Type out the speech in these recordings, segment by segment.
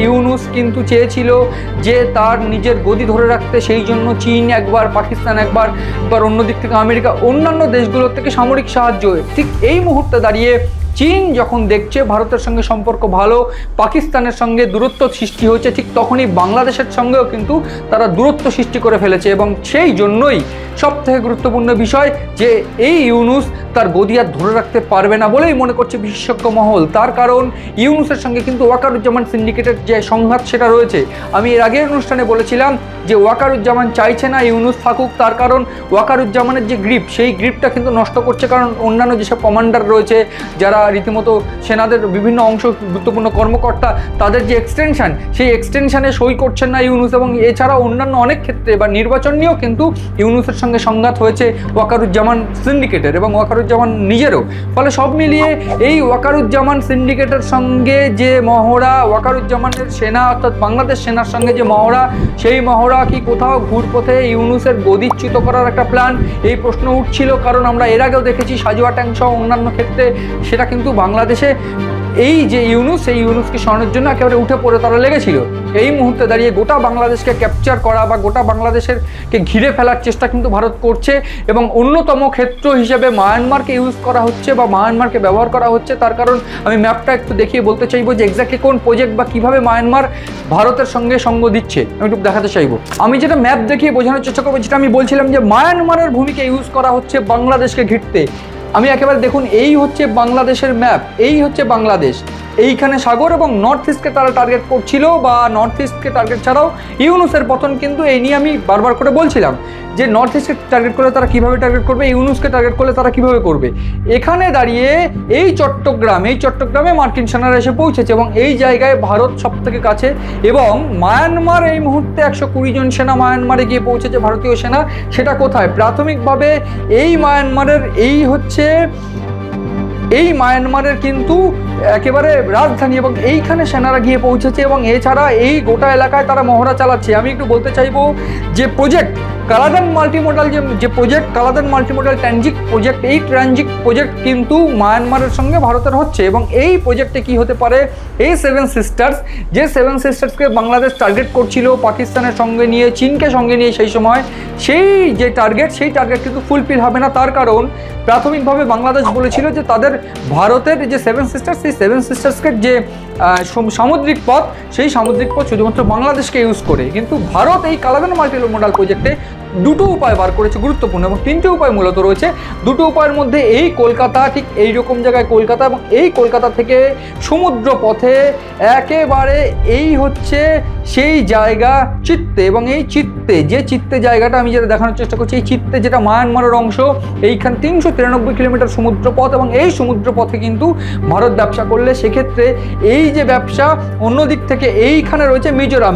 ইউনুস কিন্তু চেয়েছিল যে তার নিজের গদি ধরে রাখতে, সেই জন্য চীন একবার, পাকিস্তান একবার, অন্য দিক থেকে আমেরিকা, অন্যান্য দেশগুলোর থেকে সামরিক সাহায্য। ঠিক এই মুহূর্তে দাঁড়িয়ে চীন যখন দেখছে ভারতের সঙ্গে সম্পর্ক ভালো, পাকিস্তানের সঙ্গে দূরত্ব সৃষ্টি হচ্ছে, ঠিক তখনই বাংলাদেশের সঙ্গেও কিন্তু তারা দূরত্ব সৃষ্টি করে ফেলেছে। এবং সেই জন্যই সবথেকে গুরুত্বপূর্ণ বিষয় যে এই ইউনুস তার গদি আর ধরে রাখতে পারবে না বলেই মনে করছে বিশেষজ্ঞ মহল। তার কারণ ইউনুসের সঙ্গে কিন্তু ওয়াকারুজ্জামান সিন্ডিকেটের যে সংঘাত সেটা রয়েছে। আমি এর আগের অনুষ্ঠানে বলেছিলাম যে ওয়াকারুজ্জামান চাইছে না ইউনুস থাকুক, তার কারণ ওয়াকারুজ্জামানের যে গ্রিপ, সেই গ্রিপটা কিন্তু নষ্ট করছে। কারণ অন্যান্য যেসব কমান্ডার রয়েছে, যারা রীতিমতো সেনাদের বিভিন্ন অংশ, গুরুত্বপূর্ণ কর্মকর্তা, তাদের যে এক্সটেনশন, সেই এক্সটেনশনে সই করছেন না ইউনুস। এবং এছাড়াও অন্যান্য অনেক ক্ষেত্রে বা নির্বাচন নিয়েও কিন্তু ইউনুসের সঙ্গে সংঘাত হয়েছে ওয়াকারুজ্জামান সিন্ডিকেটের এবং ওয়াকারুজ্জামান নিজেরও। ফলে সব মিলিয়ে এই ওয়াকারুজ্জামান সিন্ডিকেটের সঙ্গে যে মহড়া, ওয়াকারুজ্জামানের সেনা অর্থাৎ বাংলাদেশ সেনার সঙ্গে যে মহড়া, সেই মহড়া কি কোথাও ঘুরপথে ইউনুসের গদিচ্যুত করার একটা প্ল্যান, এই প্রশ্ন উঠছিল। কারণ আমরা এর আগেও দেখেছি সাজোয়া ট্যাং সহ অন্যান্য ক্ষেত্রে সেটা কিন্তু বাংলাদেশে এই যে ইউনুস, সেই ইউনুসকে সরানোর জন্য একেবারে উঠে পড়ে তারা লেগেছিল। এই মুহূর্তে দাঁড়িয়ে গোটা বাংলাদেশকে ক্যাপচার করা বা গোটা বাংলাদেশেরকে ঘিরে ফেলার চেষ্টা কিন্তু ভারত করছে। এবং অন্যতম ক্ষেত্র হিসেবে মায়ানমারকে ইউজ করা হচ্ছে বা মায়ানমারকে ব্যবহার করা হচ্ছে। তার কারণ আমি ম্যাপটা একটু দেখিয়ে বলতে চাইবো যে এক্স্যাক্টলি কোন প্রজেক্ট বা কীভাবে মায়ানমার ভারতের সঙ্গে সঙ্গ দিচ্ছে, আমি একটু দেখাতে চাইবো। আমি যেটা ম্যাপ দেখিয়ে বোঝানোর চেষ্টা করবো, যেটা আমি বলছিলাম যে মায়ানমারের ভূমিকা ইউজ করা হচ্ছে বাংলাদেশকে ঘিরতে। আমি একেবারে দেখুন, এই হচ্ছে বাংলাদেশের ম্যাপ, এই হচ্ছে বাংলাদেশ, এইখানে সাগর এবং নর্থ ইস্টকে তারা টার্গেট করছিল, বা নর্থ ইস্টকে টার্গেট ছাড়াও ইউনুসের পতন কিন্তু এই নিয়ে আমি বারবার করে বলছিলাম যে নর্থ ইস্টকে টার্গেট করলে তারা কীভাবে টার্গেট করবে, ইউনুসকে টার্গেট করলে তারা কীভাবে করবে। এখানে দাঁড়িয়ে এই চট্টগ্রামে মার্কিন সেনারা এসে পৌঁছেছে এবং এই জায়গায় ভারত সব থেকে কাছে। এবং মায়ানমার এই মুহূর্তে 120 জন সেনা মায়ানমারে গিয়ে পৌঁছেছে, ভারতীয় সেনা। সেটা কোথায়? প্রাথমিকভাবে এই মায়ানমারের এই মায়ানমারের কিন্তু একেবারে রাজধানী, এবং এইখানে সেনারা গিয়ে পৌঁছেছে। এবং এছাড়া এই গোটা এলাকায় তারা মহড়া চালাচ্ছে। আমি একটু বলতে চাইবো যে প্রজেক্ট কালাদান মাল্টিমোডাল, যে project Kaladan multimodal transit project, এই ট্রানজিট প্রজেক্ট কিন্তু মায়ানমারের সঙ্গে ভারতের হচ্ছে। এবং এই প্রজেক্টে কি হতে পারে, এই 7 সিস্টার্স, যে 7 সিস্টার্সকে বাংলাদেশ টার্গেট করছিল পাকিস্তানের সঙ্গে নিয়ে, চীনকে সঙ্গে নিয়ে, সেই সময় সেই যে টার্গেট, সেই টার্গেট কিন্তু ফুলফিল হবে না। তার কারণ প্রাথমিকভাবে বাংলাদেশ বলেছিল যে তাদের ভারতের যে 7 সিস্টার্স, সেই 7 সিস্টার্সকে যে সামুদ্রিক পথ, সেই সামুদ্রিক পথ শুধুমাত্র বাংলাদেশকে ইউজ করে। কিন্তু ভারত এই কালাদান মাল্টিমোডাল প্রজেক্টে দুটো উপায় বার করেছে গুরুত্বপূর্ণ, এবং 3টে উপায় মূলত রয়েছে। দুটো উপায়ের মধ্যে এই কলকাতা, ঠিক এইরকম জায়গায় কলকাতা, এবং এই কলকাতা থেকে সমুদ্র পথে একেবারে এই হচ্ছে সেই জায়গা চিত্তে। এবং এই চিত্তে জায়গাটা আমি যেটা দেখানোর চেষ্টা করছি, এই চিত্তে যেটা মায়ানমারের অংশ, এইখানে 393 কিলোমিটার সমুদ্র পথ। এবং এই সমুদ্র পথে কিন্তু ভারত ব্যবসা করলে সেক্ষেত্রে এই যে ব্যবসা, অন্য দিক থেকে এইখানে রয়েছে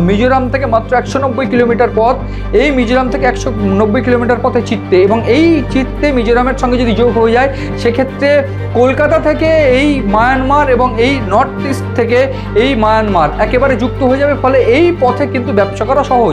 মিজোরাম থেকে মাত্র 190 কিলোমিটার পথ, এই মিজোরাম থেকে 190 কিলোমিটার পথে চিত্তে। এবং এই চিত্তে মিজোরামের সঙ্গে যদি যোগ হয়ে যায়, সেক্ষেত্রে কলকাতা থেকে এই মায়ানমার এবং এই নর্থ ইস্ট থেকে এই মায়ানমার একেবারে যুক্ত হয়ে যাবে। ফলে এই পথে কিন্তু ব্যবসা করা সহজ।